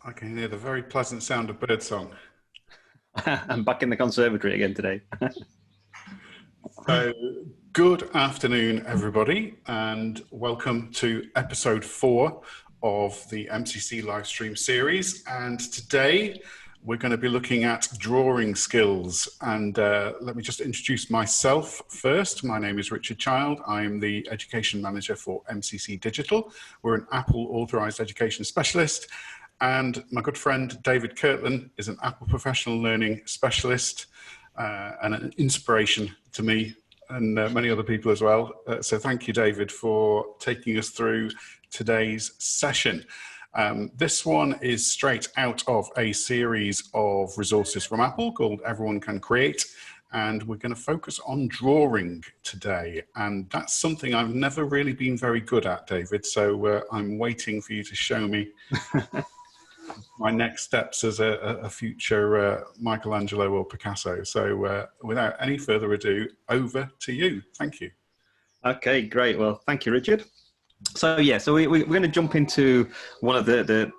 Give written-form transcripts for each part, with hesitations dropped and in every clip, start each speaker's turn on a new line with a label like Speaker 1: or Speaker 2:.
Speaker 1: I can hear the very pleasant sound of birdsong.
Speaker 2: I'm back in the conservatory again today.
Speaker 1: So, good afternoon, everybody, and welcome to episode 4 of the MCC livestream series. And today we're going to be looking at drawing skills. And let me just introduce myself first. My name is Richard Child. I'm the Education Manager for MCC Digital. We're an Apple Authorized Education Specialist. And my good friend David Kirtland is an Apple Professional Learning Specialist and an inspiration to me and many other people as well. So thank you, David, for taking us through today's session. This one is straight out of a series of resources from Apple called Everyone Can Create. And we're going to focus on drawing today. And that's something I've never really been very good at, David. So I'm waiting for you to show me my next steps as a future Michelangelo or Picasso. So without any further ado, over to you. Thank you.
Speaker 2: Okay, great. Well, thank you, Richard. So yeah, so we're going to jump into one of the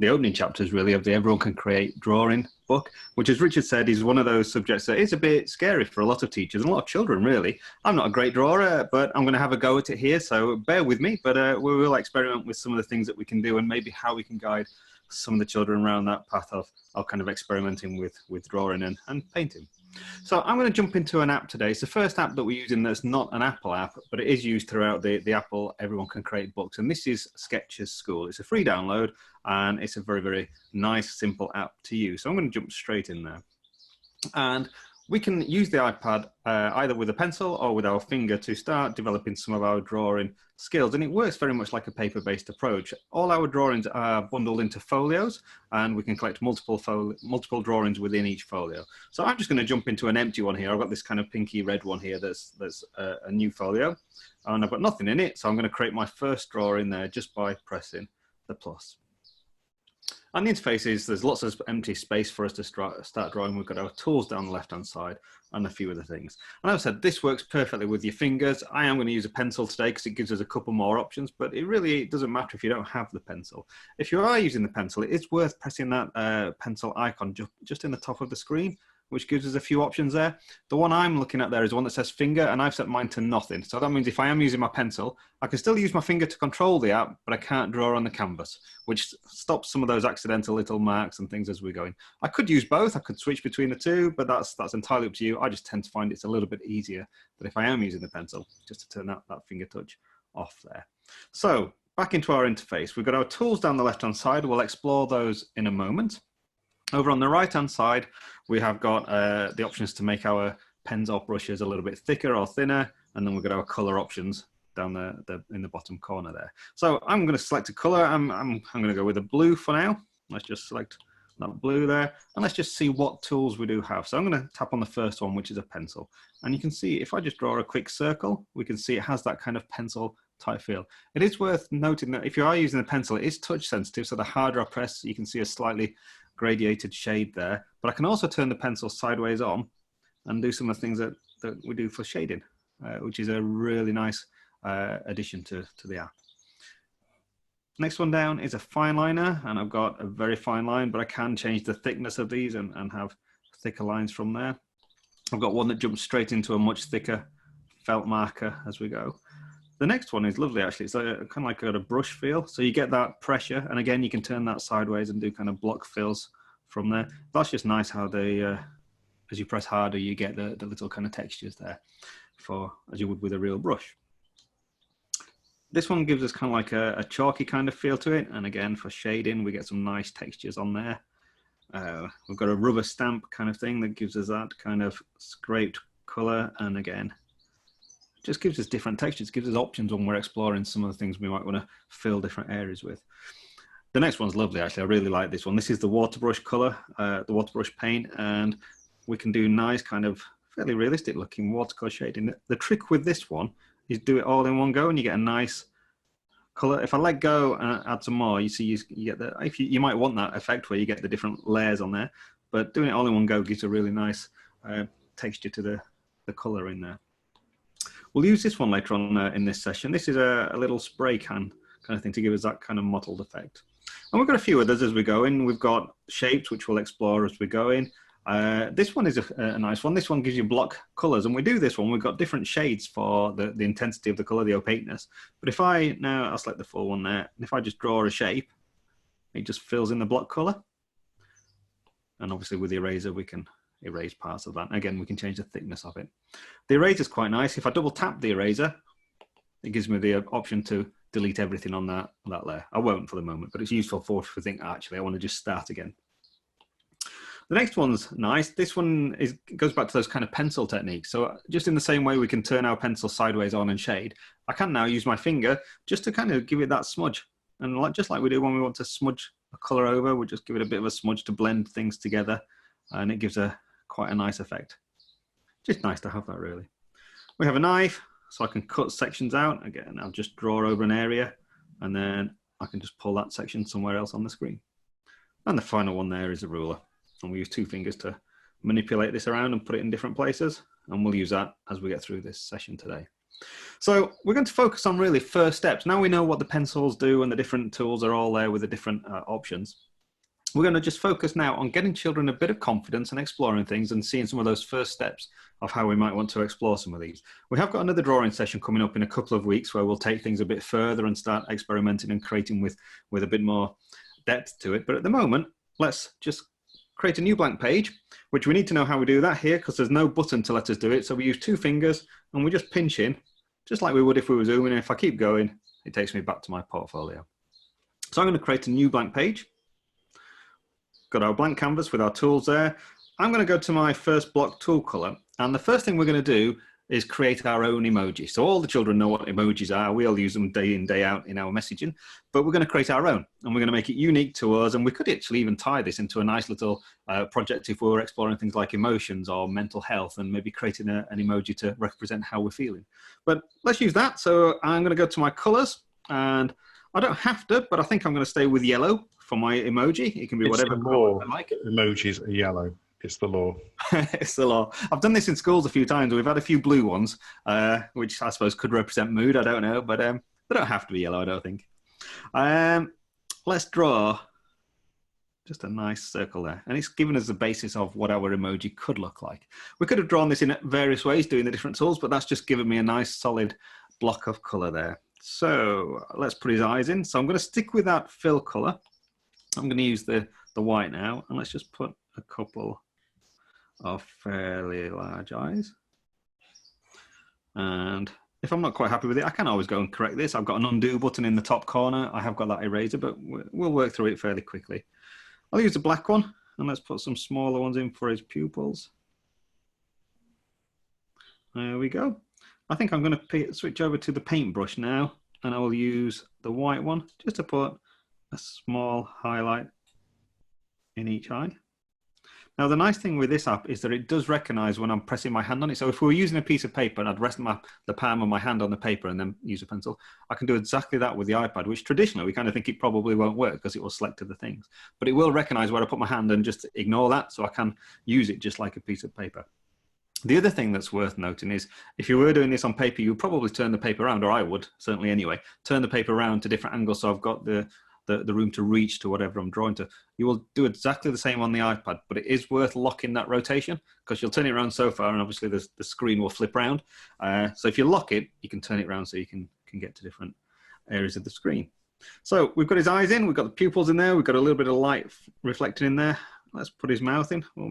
Speaker 2: opening chapters, really, of the Everyone Can Create drawing book, which, as Richard said, is one of those subjects that is a bit scary for a lot of teachers and a lot of children, really. I'm not a great drawer, but I'm going to have a go at it here, so bear with me. But we will experiment with some of the things that we can do and maybe how we can guide some of the children around that path of kind of experimenting with drawing and painting. So I'm going to jump into an app today. It's the first app that we're using that's not an Apple app, but it is used throughout the Apple Everyone Can Create books. And this is Sketches School. It's a free download, and it's a very, very nice, simple app to use. So I'm going to jump straight in there. And we can use the iPad either with a pencil or with our finger to start developing some of our drawing skills. And it works very much like a paper-based approach. All our drawings are bundled into folios, and we can collect multiple drawings within each folio. So I'm just going to jump into an empty one here. I've got this kind of pinky red one here that's a new folio, and I've got nothing in it. So I'm going to create my first drawing there just by pressing the plus. And the interface is, there's lots of empty space for us to start drawing. We've got our tools down the left-hand side and a few other things. And as I said, this works perfectly with your fingers. I am going to use a pencil today because it gives us a couple more options, but it doesn't matter if you don't have the pencil. If you are using the pencil, it is worth pressing that pencil icon just in the top of the screen, which gives us a few options there. The one I'm looking at there is one that says finger, and I've set mine to nothing. So that means if I am using my pencil, I can still use my finger to control the app, but I can't draw on the canvas, which stops some of those accidental little marks and things as we're going. I could use both. I could switch between the two, but that's entirely up to you. I just tend to find it's a little bit easier than if I am using the pencil, just to turn that finger touch off there. So back into our interface, we've got our tools down the left-hand side. We'll explore those in a moment. Over on the right-hand side, we have got the options to make our pens or brushes a little bit thicker or thinner, and then we've got our color options down in the bottom corner there. So I'm going to select a color. I'm going to go with a blue for now. Let's just select that blue there, and let's just see what tools we do have. So I'm going to tap on the first one, which is a pencil, and you can see if I just draw a quick circle, we can see it has that kind of pencil type feel. It is worth noting that if you are using a pencil, it is touch sensitive, so the harder I press, you can see a slightly gradiated shade there, but I can also turn the pencil sideways on and do some of the things that we do for shading, which is a really nice addition to the app. Next one down is a Fineliner, and I've got a very fine line, but I can change the thickness of these and have thicker lines from there. I've got one that jumps straight into a much thicker felt marker as we go. The next one is lovely, actually. It's kind of like got a brush feel. So you get that pressure. And again, you can turn that sideways and do kind of block fills from there. That's just nice how they, as you press harder, you get the little kind of textures there as you would with a real brush. This one gives us kind of like a chalky kind of feel to it. And again, for shading, we get some nice textures on there. We've got a rubber stamp kind of thing that gives us that kind of scraped color. And again, just gives us different textures, gives us options when we're exploring some of the things we might want to fill different areas with. The next one's lovely, actually. I really like this one. This is the waterbrush color, the waterbrush paint, and we can do nice kind of fairly realistic looking watercolor shading. The trick with this one is do it all in one go and you get a nice color. If I let go and add some more, you see you get you might want that effect where you get the different layers on there, but doing it all in one go gives a really nice texture to the color in there. We'll use this one later on in this session. This is a little spray can kind of thing to give us that kind of mottled effect. And we've got a few others as we go in. We've got shapes, which we'll explore as we go in. This one is a nice one. This one gives you block colors, and we do this one. We've got different shades for the intensity of the color, the opaqueness. But if I'll select the full one there, and if I just draw a shape, it just fills in the block color. And obviously with the eraser, we can erase parts of that. Again, we can change the thickness of it. The eraser is quite nice. If I double tap the eraser, it gives me the option to delete everything on that layer. I won't for the moment, but it's useful for if we think, actually, I want to just start again. The next one's nice. This one goes back to those kind of pencil techniques. So just in the same way we can turn our pencil sideways on and shade, I can now use my finger just to kind of give it that smudge. And just like we do when we want to smudge a color over, we'll just give it a bit of a smudge to blend things together. And it gives quite a nice effect. Just nice to have that, really. We have a knife, so I can cut sections out. Again, I'll just draw over an area, and then I can just pull that section somewhere else on the screen. And the final one there is a ruler. And we use 2 fingers to manipulate this around and put it in different places. And we'll use that as we get through this session today. So we're going to focus on really first steps. Now we know what the pencils do and the different tools are all there with the different options. We're going to just focus now on getting children a bit of confidence and exploring things and seeing some of those first steps of how we might want to explore some of these. We have got another drawing session coming up in a couple of weeks where we'll take things a bit further and start experimenting and creating with a bit more depth to it. But at the moment, let's just create a new blank page, which we need to know how we do that here because there's no button to let us do it. So we use 2 fingers and we just pinch in, just like we would if we were zooming. And if I keep going, it takes me back to my portfolio. So I'm going to create a new blank page. Got our blank canvas with our tools there. I'm going to go to my first block tool color. And the first thing we're going to do is create our own emoji. So all the children know what emojis are. We all use them day in, day out in our messaging, but we're going to create our own and we're going to make it unique to us. And we could actually even tie this into a nice little project if we were exploring things like emotions or mental health and maybe creating an emoji to represent how we're feeling. But let's use that. So I'm going to go to my colors and I don't have to, but I think I'm going to stay with yellow for my emoji. It can be whatever color I like.
Speaker 1: Emojis are yellow. It's the law.
Speaker 2: It's the law. I've done this in schools a few times. We've had a few blue ones, which I suppose could represent mood. I don't know, but they don't have to be yellow, I don't think. Let's draw just a nice circle there. And it's given us the basis of what our emoji could look like. We could have drawn this in various ways doing the different tools, but that's just given me a nice solid block of color there. So let's put his eyes in. So I'm going to stick with that fill color. I'm going to use the white now, and let's just put a couple of fairly large eyes. And if I'm not quite happy with it, I can always go and correct this. I've got an undo button in the top corner. I have got that eraser, but we'll work through it fairly quickly. I'll use the black one, and let's put some smaller ones in for his pupils. There we go. I think I'm going to switch over to the paintbrush now, and I will use the white one just to put a small highlight in each eye. Now, the nice thing with this app is that it does recognize when I'm pressing my hand on it. So if we were using a piece of paper and I'd rest the palm of my hand on the paper and then use a pencil, I can do exactly that with the iPad, which traditionally we kind of think it probably won't work because it will select other things. But it will recognize where I put my hand and just ignore that, so I can use it just like a piece of paper. The other thing that's worth noting is if you were doing this on paper, you would probably turn the paper around, or I would, certainly anyway, turn the paper around to different angles so I've got the room to reach to whatever I'm drawing to. You will do exactly the same on the iPad, but it is worth locking that rotation because you'll turn it around so far and obviously the screen will flip around. So if you lock it, you can turn it around so you can get to different areas of the screen. So we've got his eyes in, we've got the pupils in there, we've got a little bit of light reflecting in there. Let's put his mouth in. We'll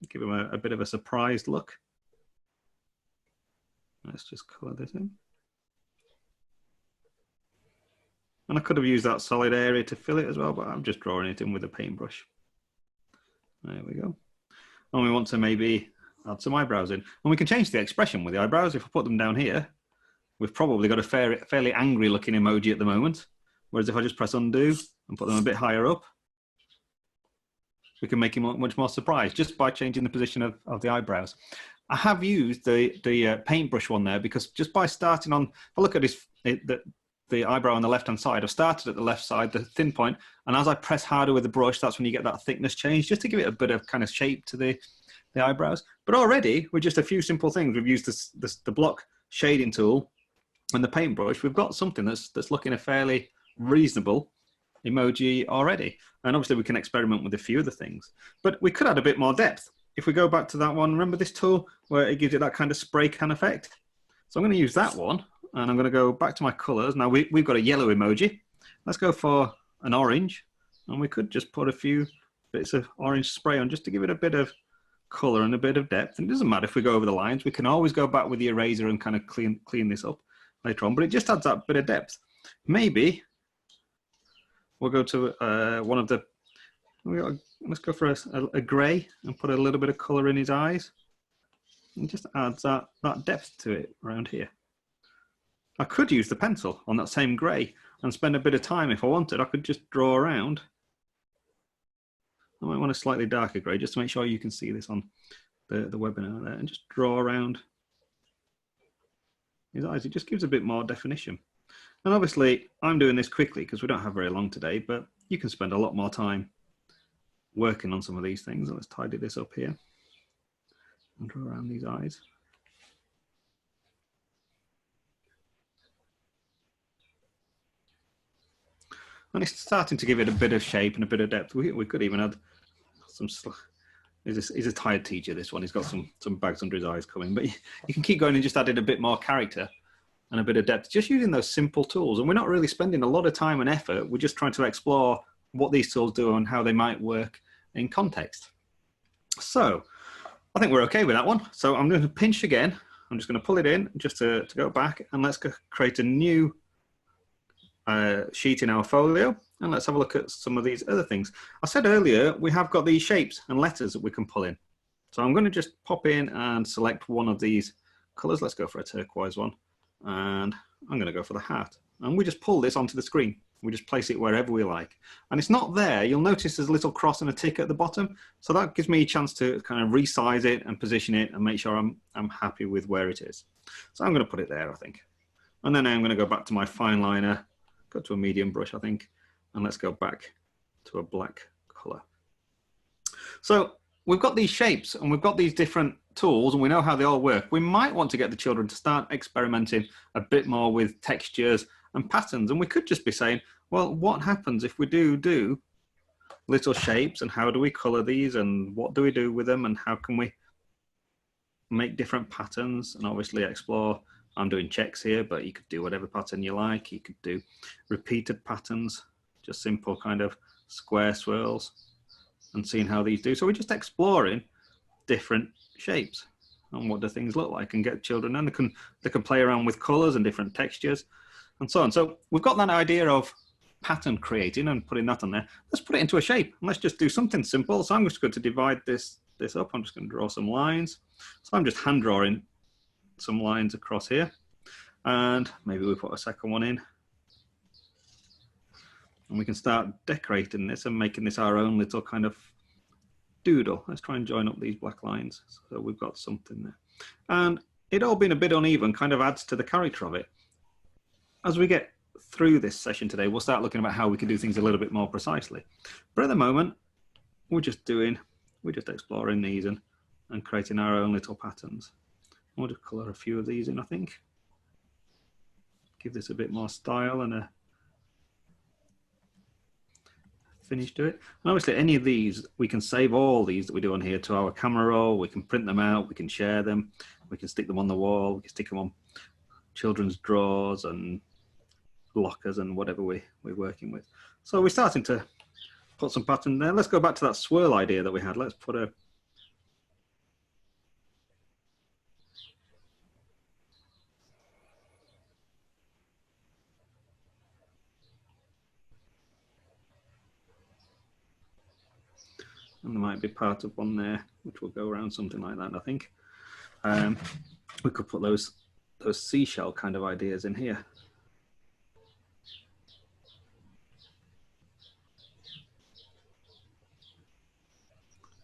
Speaker 2: give him a bit of a surprised look. Let's just color this in. And I could have used that solid area to fill it as well, but I'm just drawing it in with a paintbrush. There we go. And we want to maybe add some eyebrows in. And we can change the expression with the eyebrows. If I put them down here, we've probably got a fairly angry looking emoji at the moment. Whereas if I just press undo and put them a bit higher up, we can make him much more surprised just by changing the position of the eyebrows. I have used the paintbrush one there because just by starting on, if I look at the eyebrow on the left-hand side, I've started at the left side, the thin point, and as I press harder with the brush, that's when you get that thickness change, just to give it a bit of kind of shape to the eyebrows. But already, with just a few simple things, we've used the block shading tool and the paintbrush, we've got something that's looking a fairly reasonable emoji already. And obviously we can experiment with a few other things, but we could add a bit more depth. If we go back to that one, remember this tool where it gives it that kind of spray can effect? So I'm going to use that one, and I'm going to go back to my colors. Now we've got a yellow emoji. Let's go for an orange, and we could just put a few bits of orange spray on just to give it a bit of color and a bit of depth. And it doesn't matter if we go over the lines. We can always go back with the eraser and kind of clean this up later on, but it just adds that bit of depth. Maybe we'll go to one of the, let's go for a gray and put a little bit of color in his eyes. And just adds that depth to it around here. I could use the pencil on that same gray and spend a bit of time if I wanted. I could just draw around. I might want a slightly darker gray just to make sure you can see this on the webinar there, and just draw around his eyes. It just gives a bit more definition. And obviously I'm doing this quickly because we don't have very long today, but you can spend a lot more time working on some of these things. Let's tidy this up here and draw around these eyes. And it's starting to give it a bit of shape and a bit of depth. We could even add some, he's a tired teacher, this one. He's got some bags under his eyes coming, but you can keep going and just adding a bit more character and a bit of depth, just using those simple tools. And we're not really spending a lot of time and effort. We're just trying to explore what these tools do and how they might work in context. So I think we're okay with that one. So I'm going to pinch again. I'm just going to pull it in just to go back, and let's create a new sheet in our folio, and let's have a look at some of these other things. I said earlier we have got these shapes and letters that we can pull in. So I'm going to just pop in and select one of these colors. Let's go for a turquoise one, and I'm going to go for the heart, and we just pull this onto the screen. We just place it wherever we like, and it's not there. You'll notice there's a little cross and a tick at the bottom, so that gives me a chance to kind of resize it and position it and make sure I'm happy with where it is. So I'm going to put it there, I think, and then I'm going to go back to my Fineliner, go to a medium brush, I think, and let's go back to a black color. So we've got these shapes and we've got these different tools and we know how they all work. We might want to get the children to start experimenting a bit more with textures and patterns. And we could just be saying, well, what happens if we do little shapes, and how do we color these, and what do we do with them, and how can we make different patterns, and obviously explore. I'm doing checks here, but you could do whatever pattern you like. You could do repeated patterns, just simple kind of square swirls, and seeing how these do. So we're just exploring different shapes and what do things look like, and get children, and they can play around with colors and different textures and so on. So we've got that idea of pattern creating and putting that on there. Let's put it into a shape, and let's just do something simple. So I'm just going to divide this up. I'm just going to draw some lines. So I'm just hand drawing some lines across here, and maybe we put a second one in, and we can start decorating this and making this our own little kind of doodle. Let's try and join up these black lines so we've got something there, and it all being a bit uneven kind of adds to the character of it. As we get through this session today, we'll start looking about how we can do things a little bit more precisely, but at the moment we're just exploring these and creating our own little patterns. I'll just colour a few of these in, I think. Give this a bit more style and a finish to it. And obviously any of these, we can save all these that we do on here to our camera roll. We can print them out, we can share them, we can stick them on the wall, we can stick them on children's drawers and lockers and whatever we're working with. So we're starting to put some pattern there. Let's go back to that swirl idea that we had. Let's put a and there might be part of one there which will go around something like that, I think. We could put those seashell kind of ideas in here.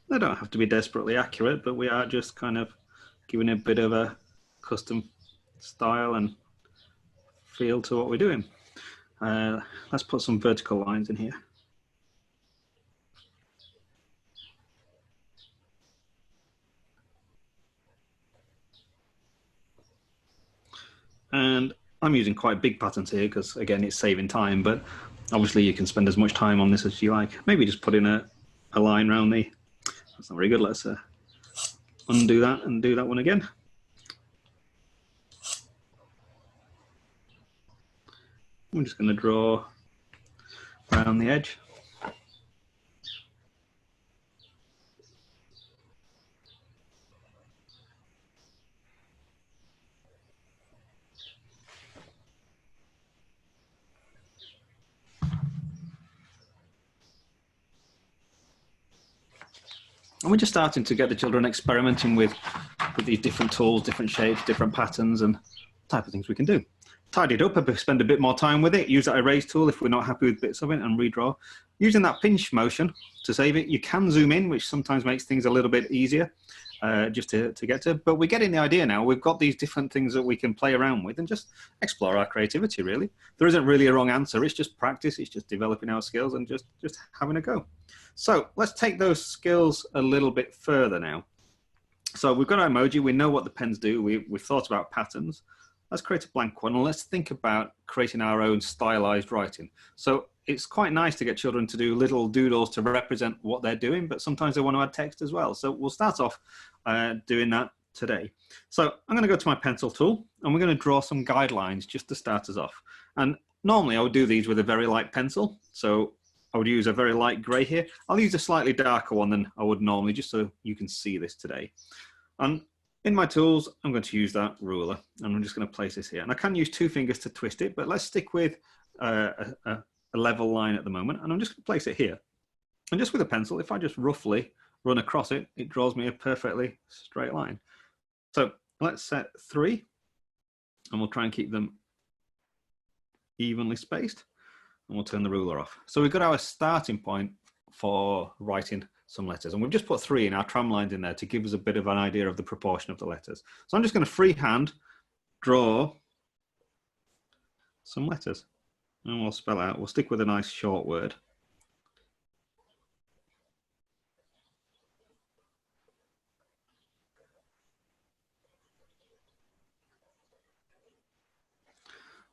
Speaker 2: They don't have to be desperately accurate, but we are just kind of giving a bit of a custom style and feel to what we're doing. Let's put some vertical lines in here. And I'm using quite big patterns here because, again, it's saving time, but Obviously, you can spend as much time on this as you like. Maybe just put in a line around the... That's not very good. Let's undo that and do that one again. I'm just going to draw around the edge. And we're just starting to get the children experimenting with these different tools, different shapes, different patterns, and type of things we can do. Tidy it up, spend a bit more time with it, use that erase tool if we're not happy with bits of it, and redraw. Using that pinch motion to save it, you can zoom in, which sometimes makes things a little bit easier just to get to. But we're getting the idea now. We've got these different things that we can play around with and just explore our creativity, really. There isn't really a wrong answer. It's just practice. It's just developing our skills and just having a go. So let's take those skills a little bit further now. So we've got our emoji. We know what the pens do. We've thought about patterns. Let's create a blank one and let's think about creating our own stylized writing. So it's quite nice to get children to do little doodles to represent what they're doing, but sometimes they want to add text as well. So we'll start off doing that today. So I'm going to go to my pencil tool and we're going to draw some guidelines just to start us off. And normally I would do these with a very light pencil. So I would use a very light gray here. I'll use a slightly darker one than I would normally, just so you can see this today. And in my tools, I'm going to use that ruler, and I'm just going to place this here. And I can use 2 fingers to twist it, but let's stick with a level line at the moment. And I'm just going to place it here. And just with a pencil, if I just roughly run across it, it draws me a perfectly straight line. So let's set 3, and we'll try and keep them evenly spaced. And we'll turn the ruler off. So we've got our starting point for writing some letters. And we've just put 3 in our tram lines in there to give us a bit of an idea of the proportion of the letters. So I'm just going to freehand draw some letters. And we'll spell out. We'll stick with a nice short word.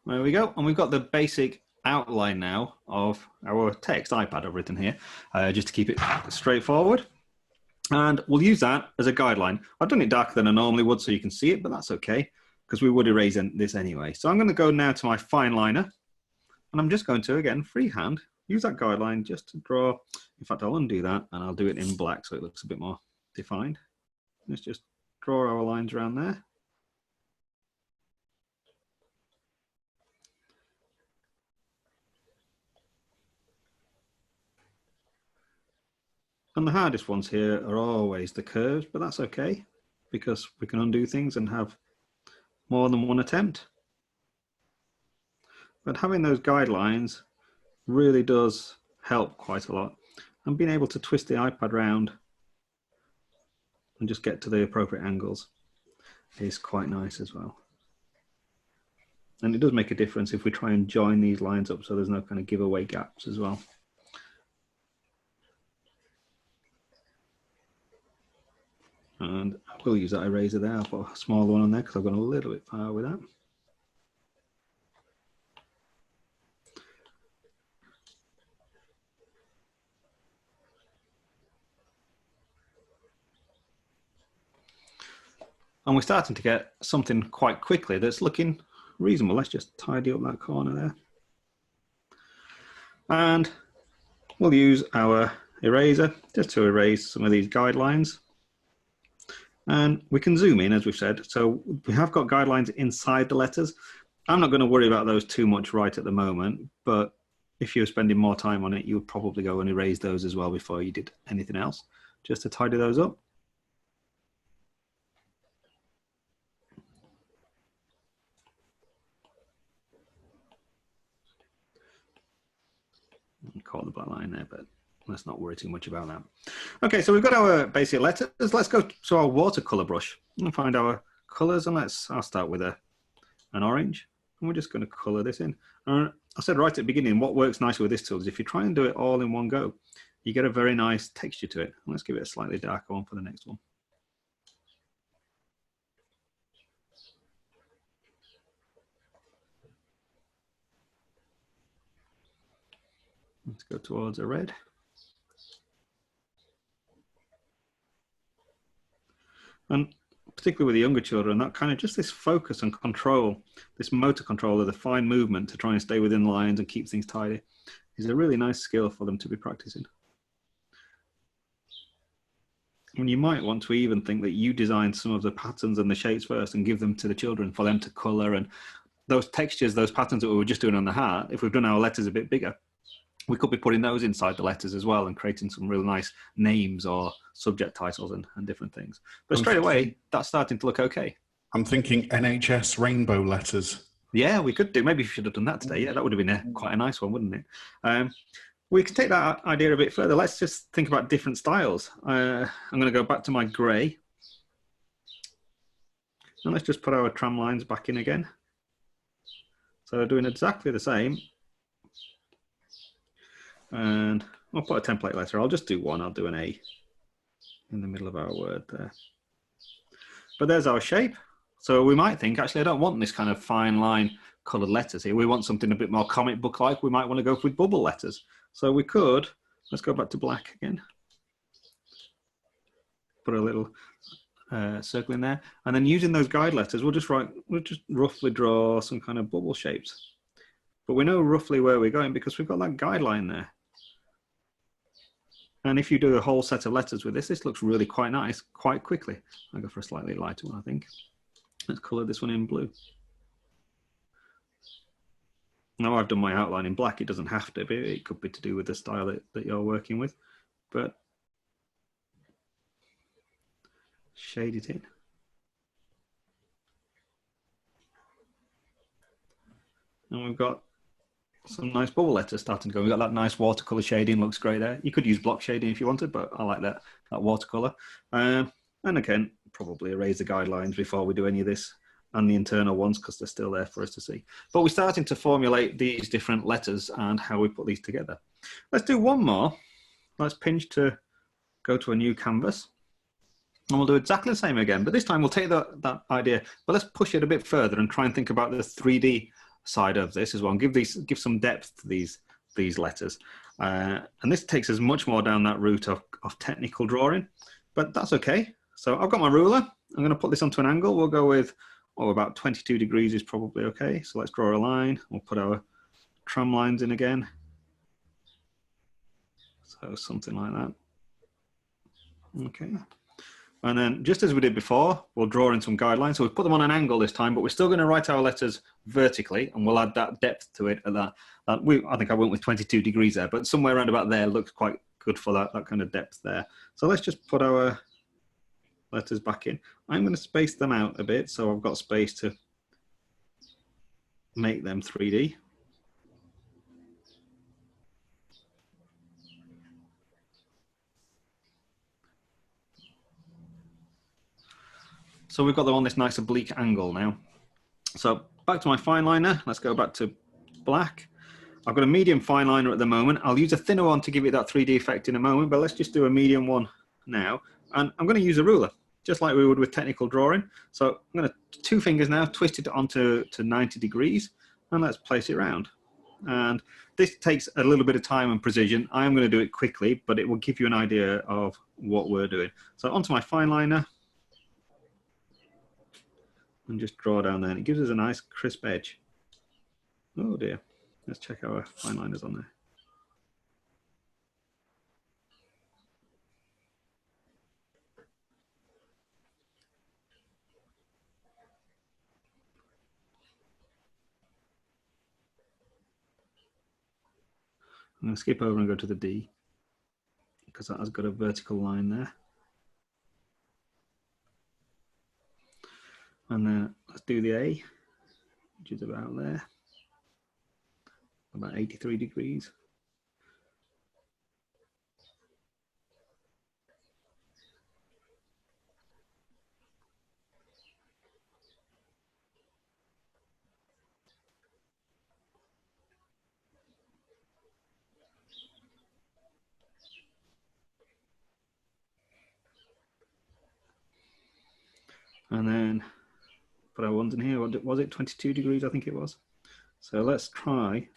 Speaker 2: There we go. And we've got the basic outline now of our text. iPad I've written here, just to keep it straightforward. And we'll use that as a guideline. I've done it darker than I normally would so you can see it, but that's okay because we would erase this anyway. So I'm going to go now to my Fineliner and I'm just going to, again, freehand, use that guideline just to draw. In fact, I'll undo that and I'll do it in black so it looks a bit more defined. Let's just draw our lines around there. And the hardest ones here are always the curves, but that's okay because we can undo things and have more than one attempt. But having those guidelines really does help quite a lot. And being able to twist the iPad round and just get to the appropriate angles is quite nice as well. And it does make a difference if we try and join these lines up so there's no kind of giveaway gaps as well. And I will use that eraser there. I'll put a smaller one on there because I've gone a little bit far with that. And we're starting to get something quite quickly that's looking reasonable. Let's just tidy up that corner there. And we'll use our eraser just to erase some of these guidelines. And we can zoom in, as we've said. So we have got guidelines inside the letters. I'm not going to worry about those too much right at the moment, but if you're spending more time on it, you would probably go and erase those as well before you did anything else, just to tidy those up. Caught the black line there, but let's not worry too much about that. Okay, so we've got our basic letters. Let's go to our watercolor brush and find our colors. And I'll start with an orange. And we're just going to color this in. I said right at the beginning, what works nicely with this tool is if you try and do it all in one go, you get a very nice texture to it. Let's give it a slightly darker one for the next one. Let's go towards a red. And particularly with the younger children, that kind of just this focus and control, this motor control of the fine movement to try and stay within lines and keep things tidy is a really nice skill for them to be practicing. And you might want to even think that you design some of the patterns and the shapes first and give them to the children for them to color, and those textures, those patterns that we were just doing on the heart, if we've done our letters a bit bigger, we could be putting those inside the letters as well and creating some really nice names or subject titles and different things. But straight away, that's starting to look okay.
Speaker 1: I'm thinking NHS rainbow letters.
Speaker 2: Yeah, we could do. Maybe we should have done that today. Yeah, that would have been quite a nice one, wouldn't it? We can take that idea a bit further. Let's just think about different styles. I'm going to go back to my grey. And let's just put our tram lines back in again. So they're doing exactly the same. And I'll put a template letter. I'll just do one. I'll do an A in the middle of our word there. But there's our shape. So we might think, actually, I don't want this kind of fine line coloured letters here. We want something a bit more comic book-like. We might want to go with bubble letters. So we could, let's go back to black again. Put a little circle in there. And then using those guide letters, we'll just roughly draw some kind of bubble shapes. But we know roughly where we're going because we've got that guideline there. And if you do a whole set of letters with this, this looks really quite nice quite quickly. I'll go for a slightly lighter one, I think. Let's colour this one in blue. Now I've done my outline in black. It doesn't have to be. It could be to do with the style that you're working with. But shade it in. And we've got some nice bubble letters starting to go. We've got that nice watercolor shading, looks great there. You could use block shading if you wanted, but I like that watercolor. And again, probably erase the guidelines before we do any of this and the internal ones because they're still there for us to see. But we're starting to formulate these different letters and how we put these together. Let's do one more. Let's pinch to go to a new canvas. And we'll do exactly the same again, but this time we'll take that idea, but let's push it a bit further and try and think about the 3D side of this as well, and give some depth to these letters. And this takes us much more down that route of technical drawing, but that's okay. So I've got my ruler. I'm going to put this onto an angle. We'll go with, about 22 degrees is probably okay. So let's draw a line. We'll put our tram lines in again. So something like that. Okay. And then just as we did before, we'll draw in some guidelines. So we've put them on an angle this time, but we're still going to write our letters vertically, and we'll add that depth to it. I think I went with 22 degrees there, but somewhere around about there looks quite good for that kind of depth there. So let's just put our letters back in. I'm going to space them out a bit, so I've got space to make them 3D. So we've got them on this nice oblique angle now. So back to my fineliner. Let's go back to black. I've got a medium fineliner at the moment. I'll use a thinner one to give it that 3D effect in a moment, but let's just do a medium one now. And I'm going to use a ruler, just like we would with technical drawing. So I'm going to, 2 fingers now, twist it onto 90 degrees, and let's place it around. And this takes a little bit of time and precision. I am going to do it quickly, but it will give you an idea of what we're doing. So onto my fineliner. And just draw down there, and it gives us a nice crisp edge. Oh dear. Let's check our fine liners on there. I'm going to skip over and go to the D, because that has got a vertical line there. And then let's do the A, which is about there, about 83 degrees. And then put our ones in here. Was it 22 degrees? I think it was. So let's try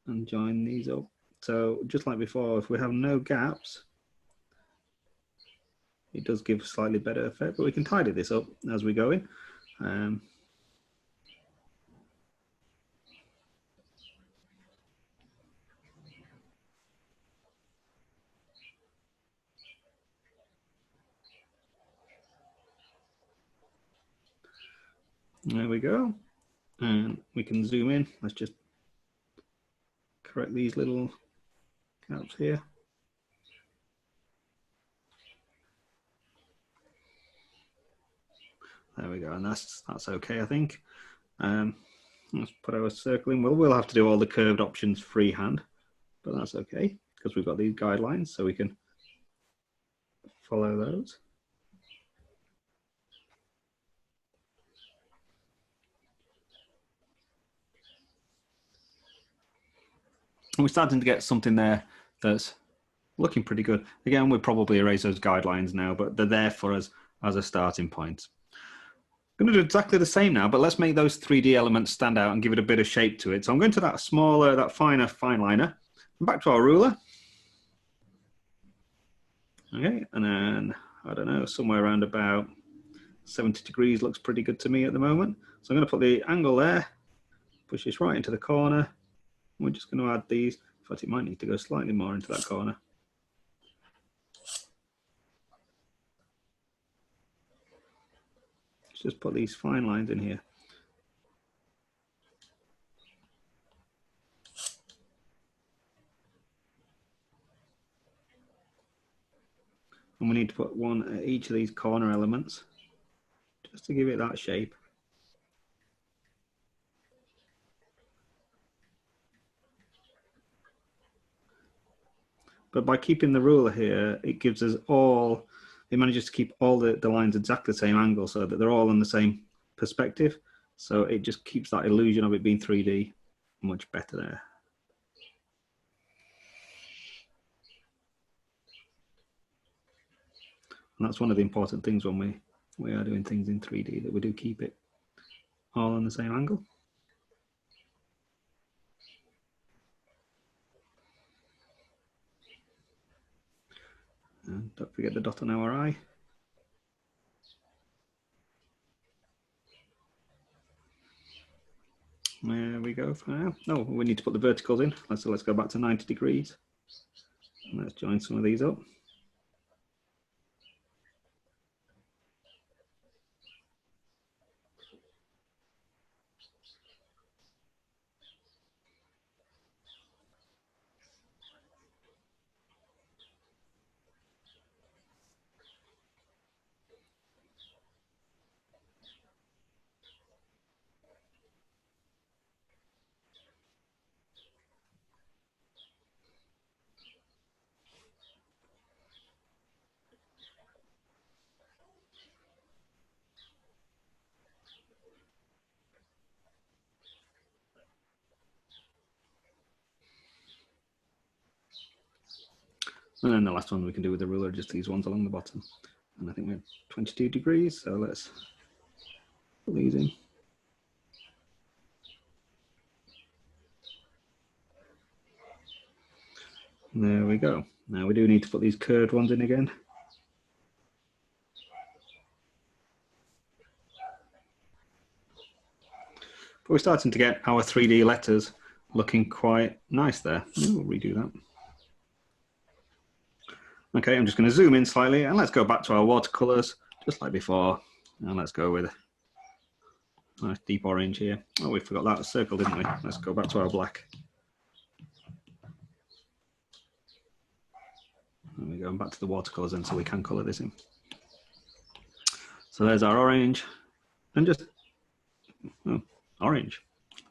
Speaker 2: and join these up. So just like before, if we have no gaps, it does give a slightly better effect, but we can tidy this up as we go in. There we go. And we can zoom in. Let's just correct these little gaps here. There we go, and that's okay, I think. Let's put our circle in. Well, we'll have to do all the curved options freehand, but that's okay because we've got these guidelines, so we can follow those. And we're starting to get something there that's looking pretty good. Again, we'll probably erase those guidelines now, but they're there for us as a starting point. I'm going to do exactly the same now, but let's make those 3D elements stand out and give it a bit of shape to it. So I'm going to that smaller, that finer Fineliner, and back to our ruler. Okay, and then, I don't know, somewhere around about 70 degrees looks pretty good to me at the moment. So I'm going to put the angle there, push this right into the corner. We're just going to add these. In fact, it might need to go slightly more into that corner. Let's just put these fine lines in here. And we need to put one at each of these corner elements just to give it that shape. But by keeping the ruler here, it gives us all, it manages to keep all the lines exactly the same angle so that they're all in the same perspective. So it just keeps that illusion of it being 3D much better there. And that's one of the important things when we are doing things in 3D, that we do keep it all on the same angle. And don't forget the dot on our eye. There we go for now. Oh, we need to put the verticals in. Let's go back to 90 degrees. And let's join some of these up. And then the last one we can do with the ruler, just these ones along the bottom. And I think we're 22 degrees, so let's put these in. There we go. Now we do need to put these curved ones in again. But we're starting to get our 3D letters looking quite nice there. We'll redo that. Okay, I'm just going to zoom in slightly and let's go back to our watercolors, just like before. And let's go with a nice deep orange here. Oh, we forgot that circle, didn't we? Let's go back to our black. And we're going back to the watercolors then, so we can color this in. So there's our orange, and just orange.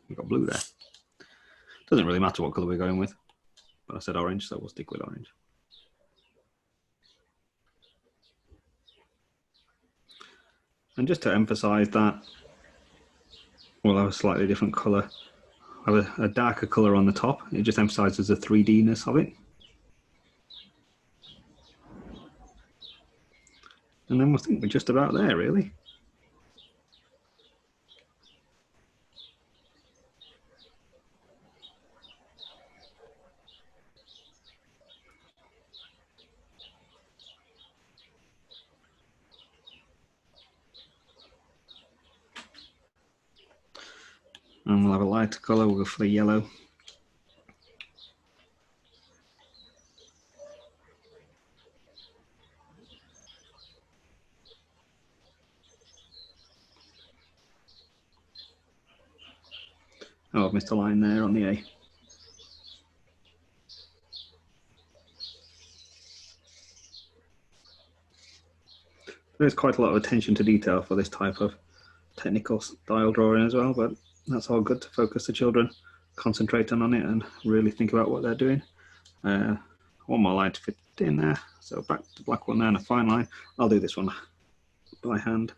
Speaker 2: We've got blue there. Doesn't really matter what color we're going with, but I said orange, so we'll stick with orange. And just to emphasize that, we'll have a slightly different color. Have a darker color on the top. It just emphasizes the 3D-ness of it. And then we'll think we're just about there, really. And we'll have a lighter colour, we'll go for the yellow. Oh, I've missed a line there on the A. There's quite a lot of attention to detail for this type of technical style drawing as well, but that's all good to focus the children, concentrate on it and really think about what they're doing. One more line to fit in there, so back to the black one there and a fine line. I'll do this one by hand.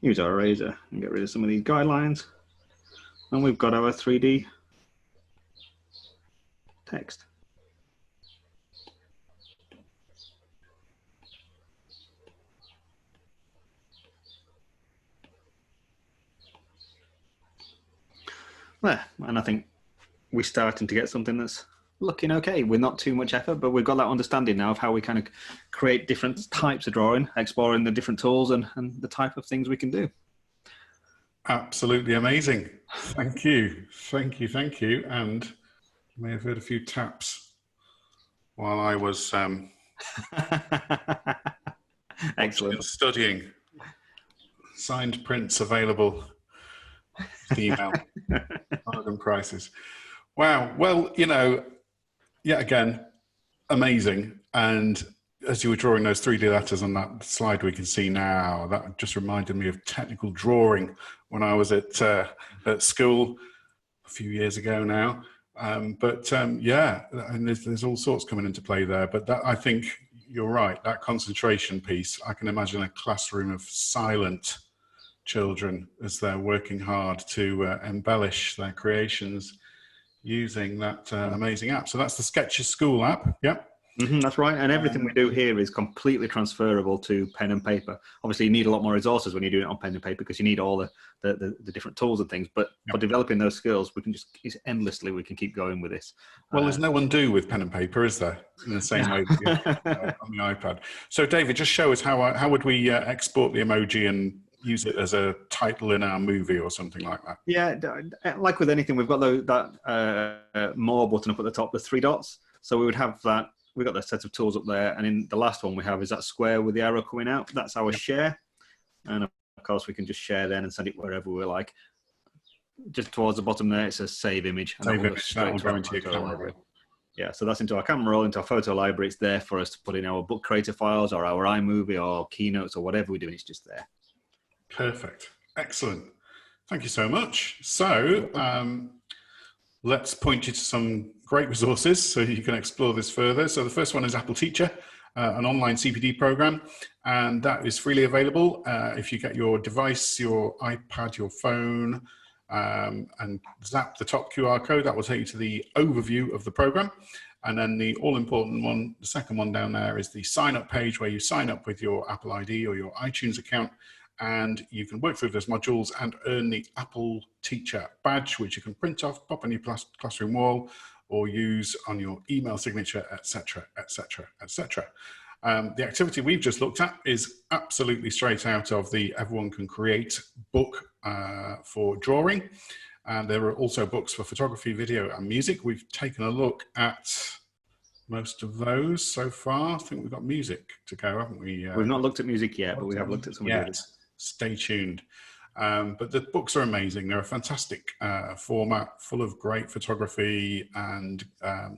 Speaker 2: Use our eraser and get rid of some of these guidelines. And we've got our 3D text. There, and I think we're starting to get something that's looking okay with not too much effort, but we've got that understanding now of how we kind of create different types of drawing, exploring the different tools and the type of things we can do.
Speaker 1: Absolutely amazing. Thank you. Thank you. Thank you. And you may have heard a few taps while I was
Speaker 2: Excellent.
Speaker 1: studying. Signed prints available. Email. Bargain prices. Wow. Well, you know, yet again, amazing. And as you were drawing those 3D letters on that slide we can see now, that just reminded me of technical drawing when I was at school a few years ago now. Yeah, and there's all sorts coming into play there. But that, I think you're right, that concentration piece, I can imagine a classroom of silent children as they're working hard to embellish their creations using that amazing app. So that's the Sketches School app. Yep.
Speaker 2: That's right, and everything we do here is completely transferable to pen and paper. Obviously, you need a lot more resources when you're doing it on pen and paper because you need all the different tools and things. But for developing those skills, we can just endlessly we can keep going with this.
Speaker 1: Well, there's no undo with pen and paper, is there? In the same way that on the iPad. So, David, just show us how would we export the emoji and use it as a title in our movie or something like that?
Speaker 2: Yeah, like with anything, we've got that more button up at the top, the 3 dots. So we would have that. We've got that set of tools up there, and in the last one we have is that square with the arrow coming out. That's our share, and of course we can just share then and send it wherever we like. Just towards the bottom there, it says save image, and
Speaker 1: save image. That will go into your camera
Speaker 2: library. Yeah, so that's into our camera roll, into our photo library. It's there for us to put in our book creator files or our iMovie or keynotes or whatever we do. It's just there.
Speaker 1: Perfect, excellent. Thank you so much. So let's point you to some great resources so you can explore this further. So the first one is Apple Teacher, an online CPD program, and that is freely available. If you get your device, your iPad, your phone, and zap the top QR code, that will take you to the overview of the program. And then the all-important one, the second one down there, is the sign-up page where you sign up with your Apple ID or your iTunes account, and you can work through those modules and earn the Apple Teacher badge, which you can print off, pop on your classroom wall, or use on your email signature, etc., etc., etc. The activity we've just looked at is absolutely straight out of the Everyone Can Create book for drawing. And there are also books for photography, video, and music. We've taken a look at most of those so far. I think we've got music to go, haven't we?
Speaker 2: We've not looked at music yet, but we have looked at some of the others.
Speaker 1: Stay tuned. But the books are amazing. They're a fantastic format, full of great photography and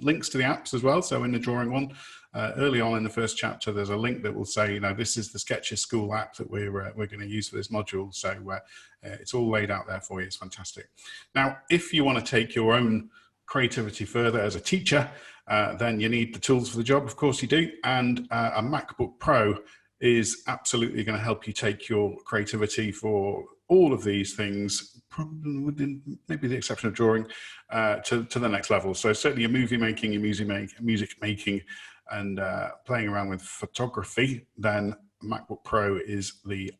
Speaker 1: links to the apps as well. So in the drawing one, early on in the first chapter, there's a link that will say, you know, this is the Sketches School app that we're going to use for this module. So it's all laid out there for you. It's fantastic. Now, if you want to take your own creativity further as a teacher, then you need the tools for the job. Of course you do. And a MacBook Pro is absolutely going to help you take your creativity for all of these things, with maybe the exception of drawing, to the next level. So certainly your movie making, your music making, and playing around with photography, then MacBook Pro is the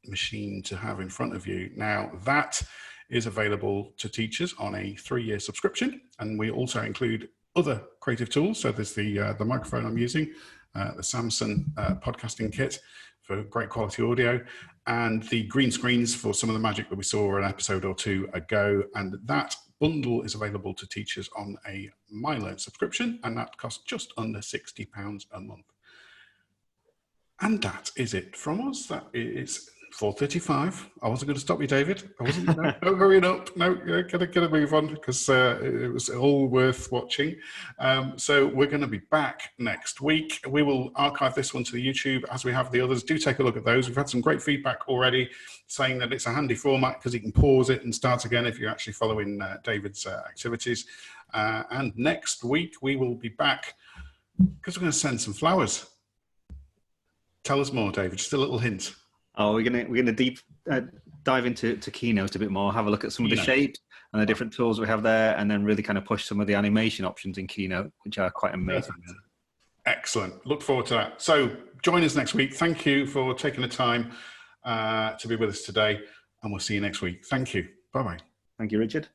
Speaker 1: machine to have in front of you. Now that is available to teachers on a 3-year subscription, and we also include other creative tools. So there's the microphone I'm using, the Samsung podcasting kit for great quality audio, and the green screens for some of the magic that we saw an episode or two ago. And that bundle is available to teachers on a MyLearn subscription, and that costs just under £60 a month. And that is it from us. That is 4:35. I wasn't going to stop you, David. I wasn't. No hurrying up. No, gotta move on because it was all worth watching. So we're going to be back next week. We will archive this one to the YouTube as we have the others. Do take a look at those. We've had some great feedback already, saying that it's a handy format because you can pause it and start again if you're actually following David's activities. And next week we will be back because we're going to send some flowers. Tell us more, David. Just a little hint.
Speaker 2: Oh, we're gonna deep dive into Keynote a bit more. Have a look at some of the shapes and the different tools we have there, and then really kind of push some of the animation options in Keynote, which are quite amazing.
Speaker 1: Excellent. Look forward to that. So join us next week. Thank you for taking the time to be with us today, and we'll see you next week. Thank you. Bye bye.
Speaker 2: Thank you, Richard.